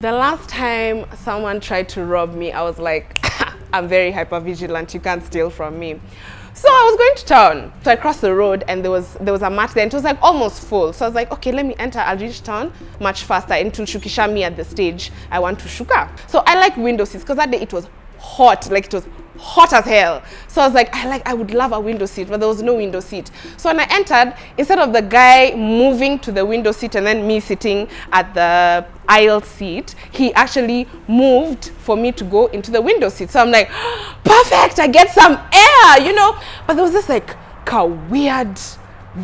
The last time someone tried to rob me, I was like, I'm very hyper vigilant, you can't steal from me. So I was going to town. So I crossed the road and there was a mat there and it was like almost full. So I was like, okay, let me enter, I'll reach town much faster into Shukisha me at the stage. I want to shuka. So I like window seats because that day it was hot, like it was hot as hell. So I was like, I would love a window seat, but there was no window seat. So when I entered, instead of the guy moving to the window seat and then me sitting at the aisle seat, he actually moved for me to go into the window seat. So I'm like, perfect, I get some air, you know. But there was this like weird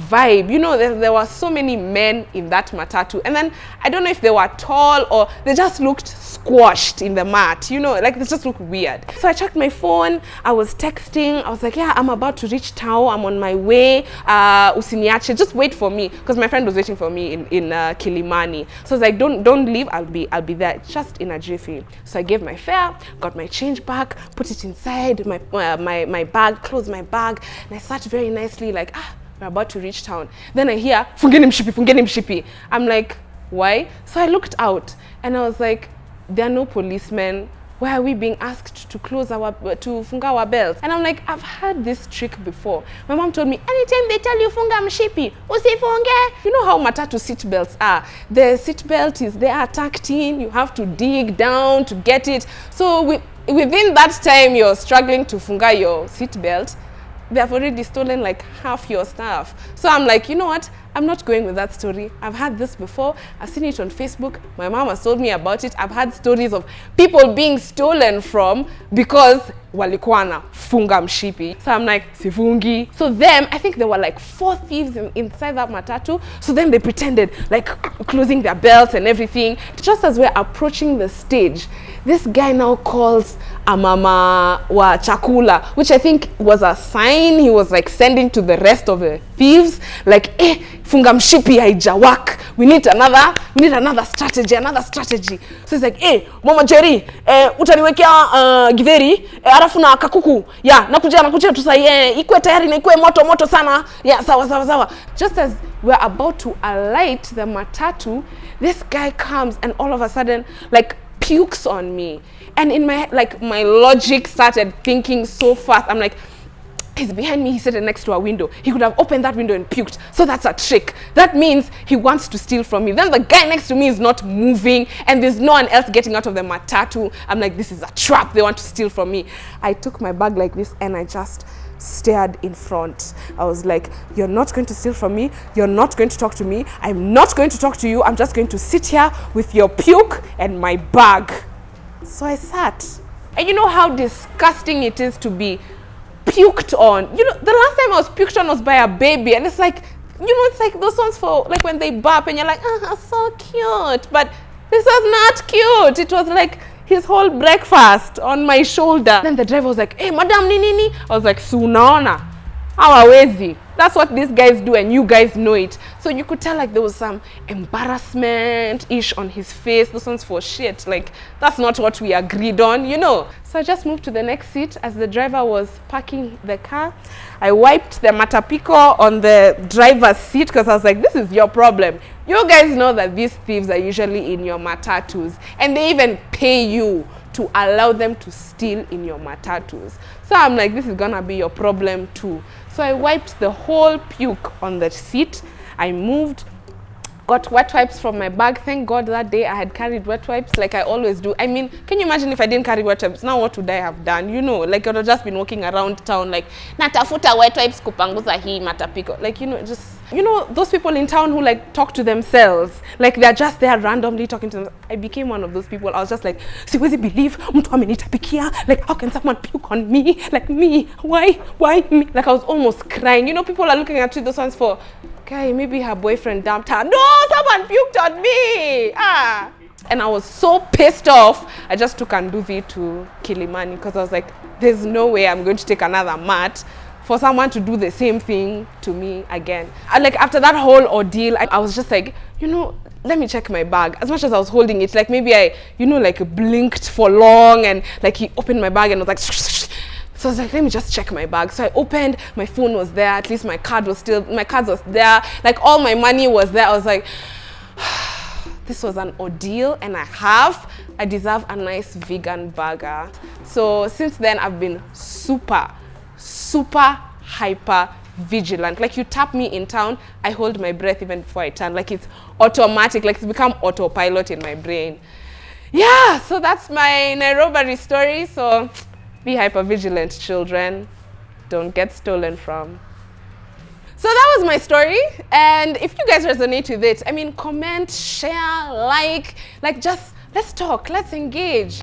vibe, you know. There were so many men in that matatu, and then I don't know if they were tall or they just looked squashed in the mat, you know, like they just looked weird. So I checked my phone, I was texting, I was like, yeah, I'm about to reach town, I'm on my way, usiniache, just wait for me, because my friend was waiting for me in Kilimani. So I was like, don't leave, I'll be there just in a jiffy. So I gave my fare, got my change back, put it inside my bag, closed my bag, and I sat very nicely like, we're about to reach town. Then I hear, fungeni mshipi. I'm like, why? So I looked out and I was like, there are no policemen. Why are we being asked to funga our belts? And I'm like, I've heard this trick before. My mom told me, anytime they tell you funga mshipi, usifunge. You know how matatu seat belts are. The seat belt is there tucked in. You have to dig down to get it. So within that time you're struggling to funga your seat belt, they have already stolen like half your stuff. So I'm like, you know what? I'm not going with that story. I've had this before. I've seen it on Facebook. My mom has told me about it. I've had stories of people being stolen from because walikuwa funga mshipi. So I'm like, sifungi. So them, I think there were like 4 thieves inside that matatu. So then they pretended like closing their belts and everything. Just as we're approaching the stage, this guy now calls a mama wa chakula, which I think was a sign he was like sending to the rest of the thieves, like, funga mshipi haijawak, we need another strategy. So he's like, mama Jerry, utaniwekea githeri, alafu na kakuku, ya nakuja tusaye, ikwe tayari na ikwe moto sana, ya sawa. Just as we're about to alight the matatu, this guy comes and all of a sudden like pukes on me. And in my logic started thinking so fast. I'm like, he's behind me, he's sitting next to a window. He could have opened that window and puked. So that's a trick. That means he wants to steal from me. Then the guy next to me is not moving and there's no one else getting out of the matatu. I'm like, this is a trap. They want to steal from me. I took my bag like this and I just stared in front. I was like, you're not going to steal from me. You're not going to talk to me. I'm not going to talk to you. I'm just going to sit here with your puke and my bag. So I sat. And you know how disgusting it is to be puked on. You know, the last time I was puked on was by a baby, and it's like, you know, it's like those ones for like when they burp and you're like, so cute. But this was not cute. It was like his whole breakfast on my shoulder. Then the driver was like, hey, madam, nini. I was like, sunaona, hawawezi. That's what these guys do, and you guys know it. So you could tell like there was some embarrassment-ish on his face. Those ones for shit. Like, that's not what we agreed on, you know. So I just moved to the next seat as the driver was parking the car. I wiped the matapiko on the driver's seat because I was like, this is your problem. You guys know that these thieves are usually in your matatus, and they even pay you to allow them to steal in your matatus. So I'm like, this is gonna be your problem too. So I wiped the whole puke on the seat. I moved, got wet wipes from my bag. Thank God that day I had carried wet wipes like I always do. I mean, can you imagine if I didn't carry wet wipes? Now what would I have done? You know, like I would have just been walking around town like, natafuta wet wipes kupanguza hii matapiko. Like, you know, just, you know, those people in town who like talk to themselves. Like they're just there randomly talking to them. I became one of those people. I was just like, siwezi believe mtu amenitapikia. Like, how can someone puke on me? Like me, why me? Like I was almost crying. You know, people are looking at you, those ones for, okay, maybe her boyfriend dumped her. No, someone puked on me. And I was so pissed off. I just took Nduthi to Kilimani because I was like, there's no way I'm going to take another mat for someone to do the same thing to me again. And like after that whole ordeal, I was just like, you know, let me check my bag. As much as I was holding it, like maybe I, you know, like blinked for long and like he opened my bag and was like, so I was like, let me just check my bag. So I opened, my phone was there, at least my cards was there, like all my money was there. I was like, this was an ordeal and I deserve a nice vegan burger. So since then, I've been super hyper vigilant. Like, you tap me in town, I hold my breath even before I turn. Like, it's automatic, like it's become autopilot in my brain. Yeah, so that's my Nairobbery story. So be hyper vigilant, children. Don't get stolen from. So that was my story, and if you guys resonate with it, I mean, comment, share, like just let's talk, let's engage.